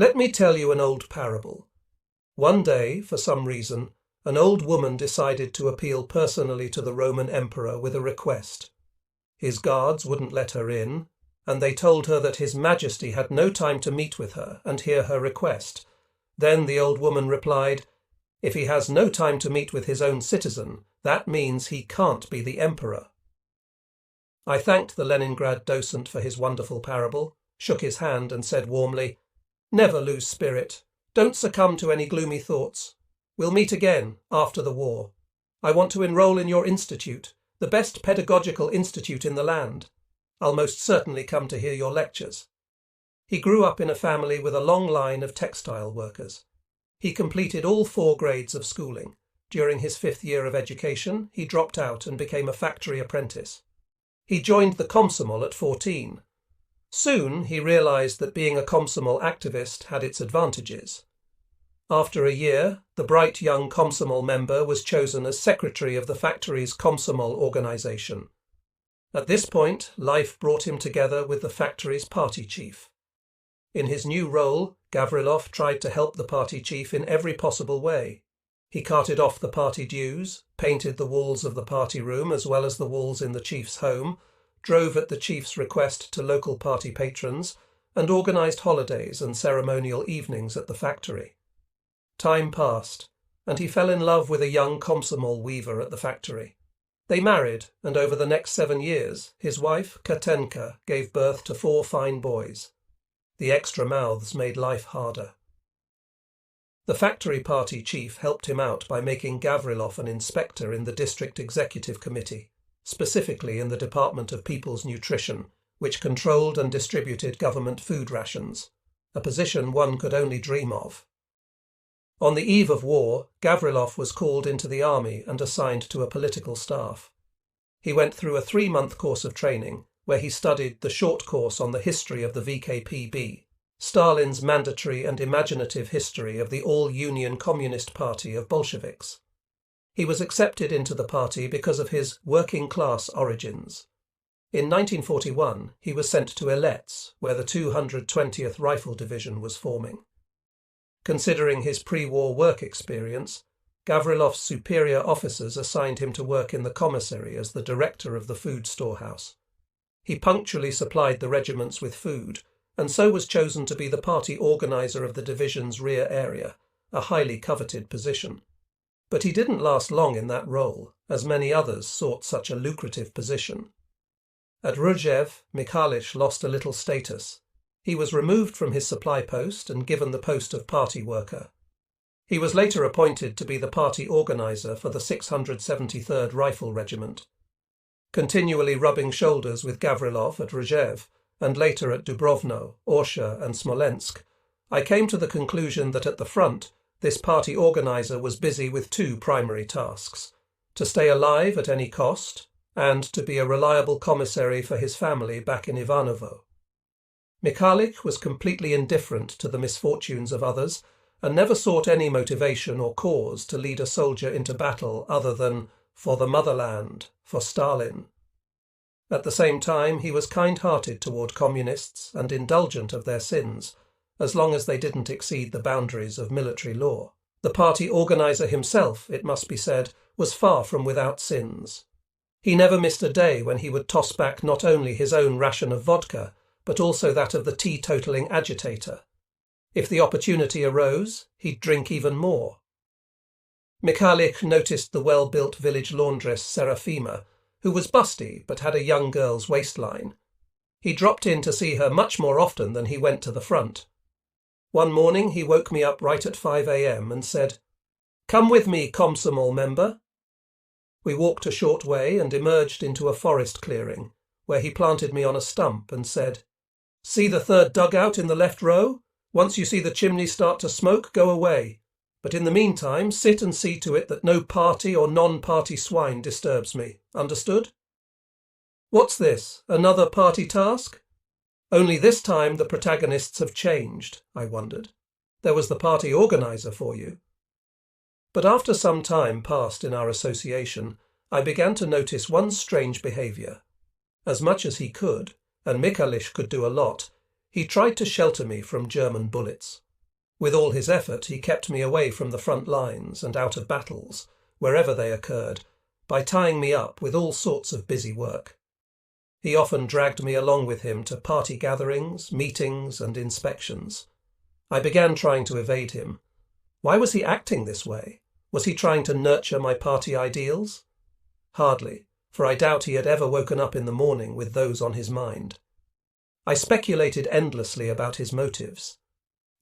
Let me tell you an old parable. One day, for some reason, an old woman decided to appeal personally to the Roman emperor with a request. His guards wouldn't let her in, and they told her that His Majesty had no time to meet with her and hear her request. Then the old woman replied, "If he has no time to meet with his own citizen, that means he can't be the emperor." I thanked the Leningrad docent for his wonderful parable, shook his hand and said warmly, "Never lose spirit. Don't succumb to any gloomy thoughts. We'll meet again after the war. I want to enroll in your institute, the best pedagogical institute in the land. I'll most certainly come to hear your lectures." He grew up in a family with a long line of textile workers. He completed all 4 grades of schooling. During his 5th year of education, he dropped out and became a factory apprentice. He joined the Komsomol at 14. Soon he realized that being a Komsomol activist had its advantages. After a year, the bright young Komsomol member was chosen as secretary of the factory's Komsomol organization. At this point, life brought him together with the factory's party chief. In his new role, Gavrilov tried to help the party chief in every possible way. He carted off the party dues, painted the walls of the party room as well as the walls in the chief's home, drove at the chief's request to local party patrons, and organized holidays and ceremonial evenings at the factory. Time passed, and he fell in love with a young Komsomol weaver at the factory. They married, and over the next 7 years, his wife, Katenka, gave birth to 4 fine boys. The extra mouths made life harder. The factory party chief helped him out by making Gavrilov an inspector in the district executive committee, specifically in the Department of People's Nutrition, which controlled and distributed government food rations, a position one could only dream of. On the eve of war, Gavrilov was called into the army and assigned to a political staff. He went through a 3-month course of training, where he studied the short course on the history of the VKPB, Stalin's mandatory and imaginative history of the all-Union Communist Party of Bolsheviks. He was accepted into the party because of his working-class origins. In 1941, he was sent to Elets, where the 220th Rifle Division was forming. Considering his pre-war work experience, Gavrilov's superior officers assigned him to work in the commissary as the director of the food storehouse. He punctually supplied the regiments with food, and so was chosen to be the party organizer of the division's rear area, a highly coveted position. But he didn't last long in that role, as many others sought such a lucrative position. At Rzhev, Mikhalich lost a little status. He was removed from his supply post and given the post of party worker. He was later appointed to be the party organizer for the 673rd Rifle Regiment. Continually rubbing shoulders with Gavrilov at Rzhev, and later at Dubrovno, Orsha and Smolensk, I came to the conclusion that at the front, this party organizer was busy with 2 primary tasks: to stay alive at any cost, and to be a reliable commissary for his family back in Ivanovo. Mikhalich was completely indifferent to the misfortunes of others, and never sought any motivation or cause to lead a soldier into battle other than for the motherland, for Stalin. At the same time, he was kind-hearted toward communists and indulgent of their sins, as long as they didn't exceed the boundaries of military law. The party organizer himself, it must be said, was far from without sins. He never missed a day when he would toss back not only his own ration of vodka, but also that of the teetotaling agitator. If the opportunity arose, he'd drink even more. Mikhalich noticed the well-built village laundress Serafima, who was busty but had a young girl's waistline. He dropped in to see her much more often than he went to the front. One morning he woke me up right at 5 a.m. and said, "Come with me, Komsomol member." We walked a short way and emerged into a forest clearing, where he planted me on a stump and said, "See the 3rd dugout in the left row? Once you see the chimney start to smoke, go away. But in the meantime, sit and see to it that no party or non-party swine disturbs me. Understood?" What's this? Another party task? Only this time the protagonists have changed, I wondered. There was the party organizer for you. But after some time passed in our association, I began to notice one strange behaviour. As much as he could, and Mikhalich could do a lot, he tried to shelter me from German bullets. With all his effort, he kept me away from the front lines and out of battles, wherever they occurred, by tying me up with all sorts of busy work. He often dragged me along with him to party gatherings, meetings, and inspections. I began trying to evade him. Why was he acting this way? Was he trying to nurture my party ideals? Hardly, for I doubt he had ever woken up in the morning with those on his mind. I speculated endlessly about his motives.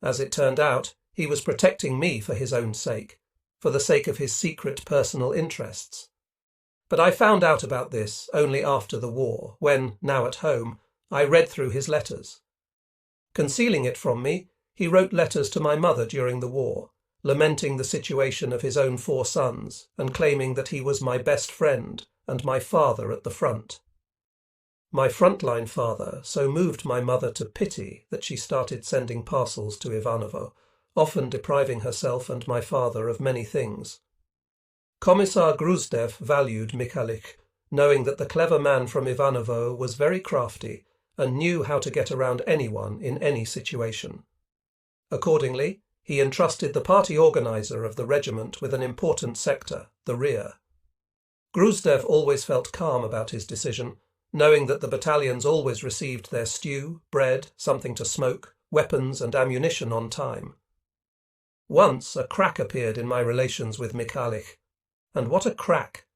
As it turned out, he was protecting me for his own sake, for the sake of his secret personal interests. But I found out about this only after the war, when, now at home, I read through his letters. Concealing it from me, he wrote letters to my mother during the war, lamenting the situation of his own 4 sons and claiming that he was my best friend and my father at the front. My frontline father so moved my mother to pity that she started sending parcels to Ivanovo, often depriving herself and my father of many things. Commissar Gruzdev valued Mikhalik, knowing that the clever man from Ivanovo was very crafty and knew how to get around anyone in any situation. Accordingly, he entrusted the party organizer of the regiment with an important sector, the rear. Gruzdev always felt calm about his decision, knowing that the battalions always received their stew, bread, something to smoke, weapons and ammunition on time. Once a crack appeared in my relations with Mikhalik. And what a crack!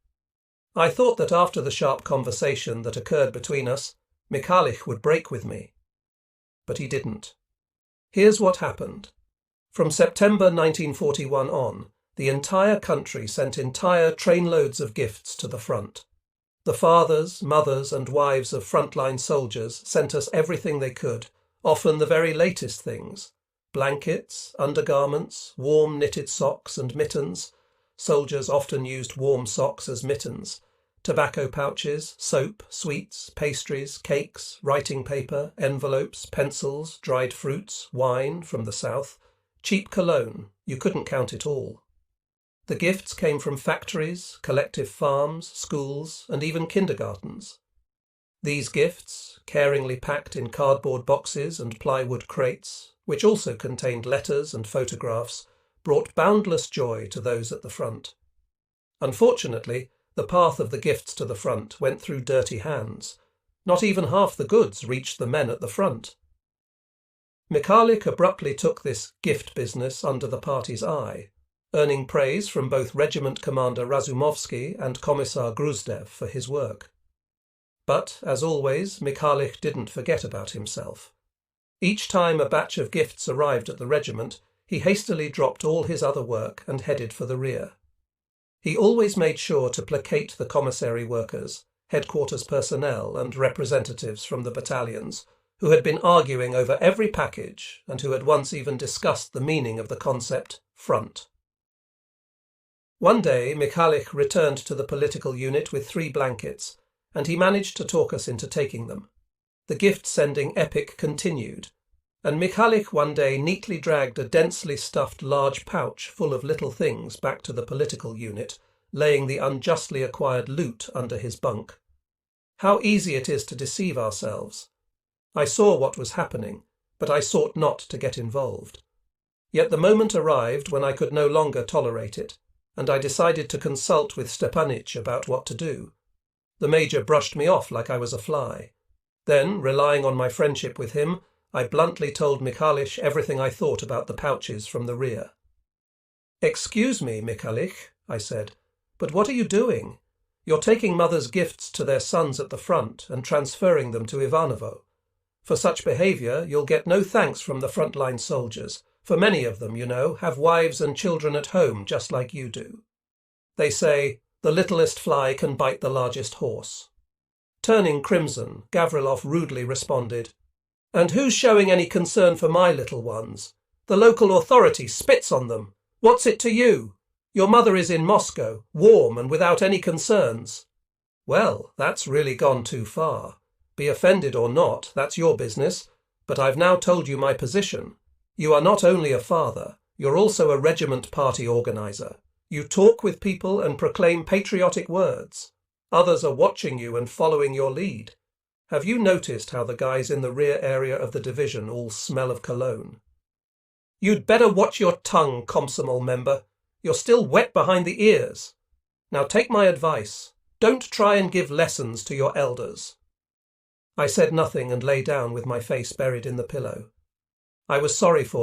I thought that after the sharp conversation that occurred between us, Mikhalik would break with me. But he didn't. Here's what happened. From September 1941 on, the entire country sent entire trainloads of gifts to the front. The fathers, mothers and wives of frontline soldiers sent us everything they could, often the very latest things. Blankets, undergarments, warm knitted socks and mittens. Soldiers often used warm socks as mittens. Tobacco pouches, soap, sweets, pastries, cakes, writing paper, envelopes, pencils, dried fruits, wine from the south, cheap cologne, you couldn't count it all. The gifts came from factories, collective farms, schools, and even kindergartens. These gifts, caringly packed in cardboard boxes and plywood crates, which also contained letters and photographs, brought boundless joy to those at the front. Unfortunately, the path of the gifts to the front went through dirty hands. Not even half the goods reached the men at the front. Mikhalik abruptly took this gift business under the party's eye, earning praise from both Regiment Commander Razumovsky and Commissar Gruzdev for his work. But, as always, Mikhalik didn't forget about himself. Each time a batch of gifts arrived at the regiment, he hastily dropped all his other work and headed for the rear. He always made sure to placate the commissary workers, headquarters personnel and representatives from the battalions, who had been arguing over every package and who had once even discussed the meaning of the concept front. One day Mikhalik returned to the political unit with 3 blankets, and he managed to talk us into taking them. The gift-sending epic continued, and Mikhalik one day neatly dragged a densely stuffed large pouch full of little things back to the political unit, laying the unjustly acquired loot under his bunk. How easy it is to deceive ourselves. I saw what was happening, but I sought not to get involved. Yet the moment arrived when I could no longer tolerate it, and I decided to consult with Stepanich about what to do. The major brushed me off like I was a fly. Then, relying on my friendship with him, I bluntly told Mikhalik everything I thought about the pouches from the rear. "Excuse me, Mikhalik," I said, "but what are you doing? You're taking mother's gifts to their sons at the front and transferring them to Ivanovo. For such behaviour, you'll get no thanks from the frontline soldiers, for many of them, you know, have wives and children at home just like you do. They say, the littlest fly can bite the largest horse." Turning crimson, Gavrilov rudely responded, "And who's showing any concern for my little ones? The local authority spits on them. What's it to you? Your mother is in Moscow, warm and without any concerns." "Well, that's really gone too far. Be offended or not, that's your business, but I've now told you my position. You are not only a father, you're also a regiment party organizer. You talk with people and proclaim patriotic words. Others are watching you and following your lead. Have you noticed how the guys in the rear area of the division all smell of cologne?" You'd better watch your tongue, Komsomol member. You're still wet behind the ears. Now take my advice. Don't try and give lessons to your elders. I said nothing and lay down with my face buried in the pillow. I was sorry for